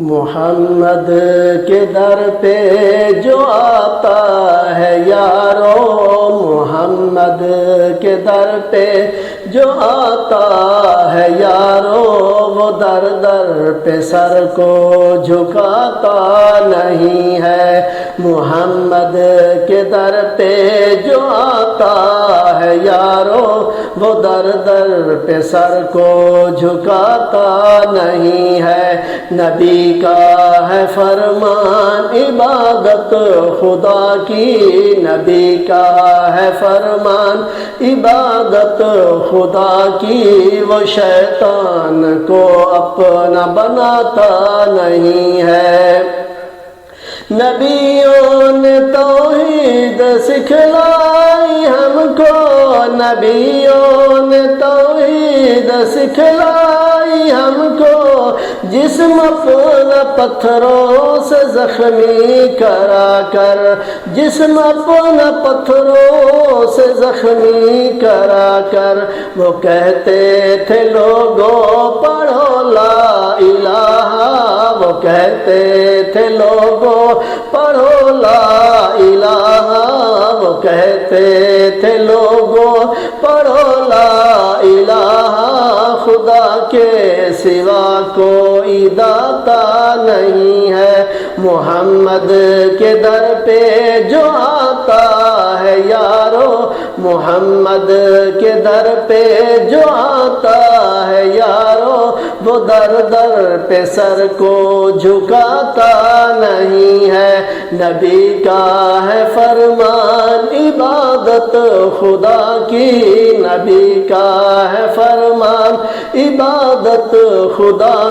محمد کے در پہ جو آتا ہے یارو، محمد کے در پہ جو آتا ہے یارو، وہ در در پہ سر کو جھکاتا نہیں ہے۔ محمد کے در پہ جو آتا ہے یارو، وہ در در پہ سر کو جھکاتا نہیں ہے۔ نبی کا ہے فرمان عبادت خدا کی، نبی کا ہے فرمان عبادت خدا کی، وہ شیطان کو اپنا بناتا نہیں ہے۔ نبیوں نے توحید سکھلائی ہم کو، نبیوں نے توحید سکھلائی ہم کو، جسم اپنا پتھروں سے زخمی کرا کر، جسم اپنا پتھروں سے زخمی کرا کر، وہ کہتے تھے لوگوں پڑھو لا الہ، وہ کہتے تھے لوگوں پڑھو لا الہ، وہ کہتے تھے لوگوں پڑھو لا الہ، خدا کے سوا کوئی داتا نہیں ہے۔ محمد کے در پہ جو آتا ہے یارو، محمد کے در پہ جو آتا ہے یارو، وہ در در پہ سر کو جھکاتا نہیں ہے۔ نبی کا ہے فرمان عبادت خدا کی، نبی کا ہے فرمان عبادت خدا